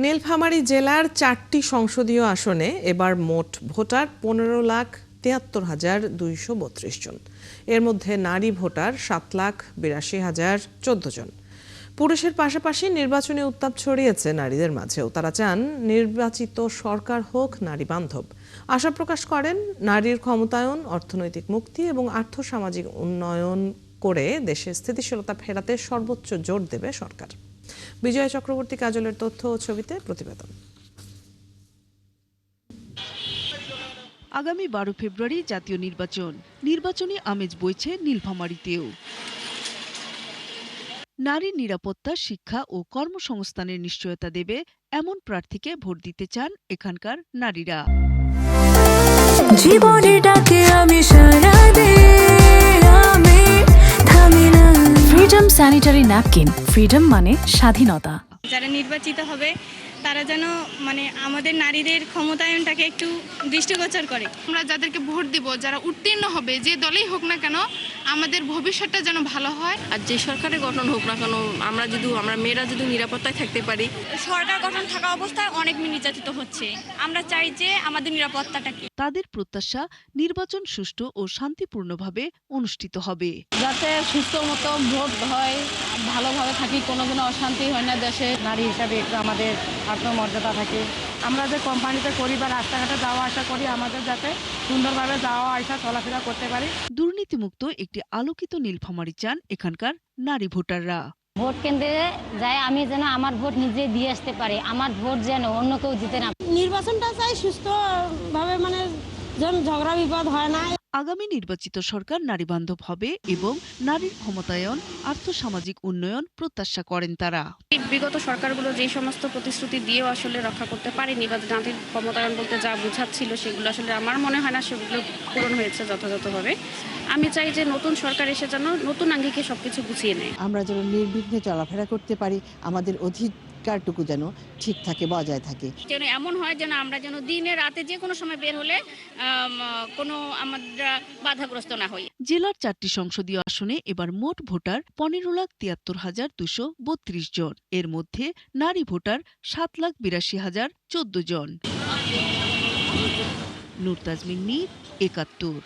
নীলফামারী জেলার 4টি সংসদীয় আসনে এবার মোট ভোটার 15,73,232 জন। এর মধ্যে নারী ভোটার 7,82,014 জন। পুরুষের পাশাপাশি নির্বাচনী উত্তাপ ছড়িয়েছে নারীদের মাঝেও। তারা চান নির্বাচিত সরকার হোক নারী বান্ধব। আশা প্রকাশ করেন নারীর ক্ষমতায়ন, অর্থনৈতিক মুক্তি এবং আর্থসামাজিক উন্নয়ন করে দেশে স্থিতিশীলতা ফেরাতে সর্বোচ্চ জোর দেবে সরকার। বিজয় চক্রবর্তী কাজলের তথ্য ও ছবিতে প্রতিবেদন। আগামী 12 ফেব্রুয়ারি জাতীয় নির্বাচনী আমেজ বইছে নীলফামারীতেও। নারীর নিরাপত্তা, শিক্ষা ও কর্মসংস্থানের নিশ্চয়তা দেবে এমন প্রার্থীকে ভোট দিতে চান এখানকার নারীরা। জীবনের ডাকে আমি সাড়া দেই, আমি থামি না। Freedom sanitary napkin. ফ্রিডম মানে স্বাধীনতা। যারা নির্বাচিত হবে তারা যেন আমাদের নারীদের ক্ষমতায়নটাকে একটু দৃষ্টিগোচর করে। আমরা যাদেরকে ভোট দিব, যারা উত্তীর্ণ হবে, যে দলেই হোক না কেন, আমাদের ভবিষ্যৎটা যেন ভালো হয়। আর যে সরকারের গঠন হোক না কেন, আমরা মেয়েরা যদি নিরাপত্তায় থাকতে পারি। সরকার গঠন থাকা অবস্থায় অনেক নির্যাতিত হচ্ছে, আমরা চাই যে আমাদের নিরাপত্তাটাকে। তাদের প্রত্যাশা নির্বাচন সুষ্ঠু ও শান্তিপূর্ণভাবে অনুষ্ঠিত হবে। যাতে সুস্থ মতো ভোট হয়, ভালোভাবে থাকি, কোনোদিনও অশান্তি হয় না দেশে। নারী হিসাবে একটু আমাদের আত্মমর্যাদা থাকে। আমরা যে কোম্পানিতে করি বা রাস্তাঘাটে যাওয়া আসা করি, আমাদের যাতে সুন্দরভাবে যাওয়া আসা চলাফেরা করতে পারি। দুর্নীতিমুক্ত একটি আলোকিত নীলফামারী চান এখানকার নারী ভোটাররা। ভোট কেন্দ্রে যায় আমি যেন আমার ভোট নিজে দিয়ে আসতে পারি, আমার ভোট যেন অন্য কেউ দিতে না। নির্বাচনটা চাই সুস্থভাবে, যেন ঝগড়া বিবাদ হয় না। আগামী নির্বাচিত সরকার নারী বান্ধব হবে এবং নারীর ক্ষমতায়ন, আর্থসামাজিক উন্নয়ন প্রত্যাশা করেন তারা। বিগত সরকারগুলো যে সমস্ত প্রতিশ্রুতি দিয়েও আসলে রক্ষা করতে পারেনি বা নারীর ক্ষমতায়ন বলতে যা বোঝাচ্ছিল সেগুলো আসলে আমার মনে হয় না সেগুলো পূরণ হয়েছে যথাযথভাবে। আমি চাই যে নতুন সরকার এসে যেন নতুন আঙ্গিকে সবকিছু গুছিয়ে নেয়। আমরা যেন নির্বিঘ্নে চলাফেরা করতে পারি, আমাদের অধিকারটুকু যেন ঠিক থাকে, বজায় থাকে। যেন এমন হয় যেন আমরা যেন দিনে রাতে যে কোনো সময় বের হলে কোনো আমরা বাধাগ্রস্ত না হই। জেলার 4টি সংসদীয় আসনে এবার মোট ভোটার 15,73,232 জন। এর মধ্যে নারী ভোটার 7,82,014 জন। নূর তাজমিন, 71।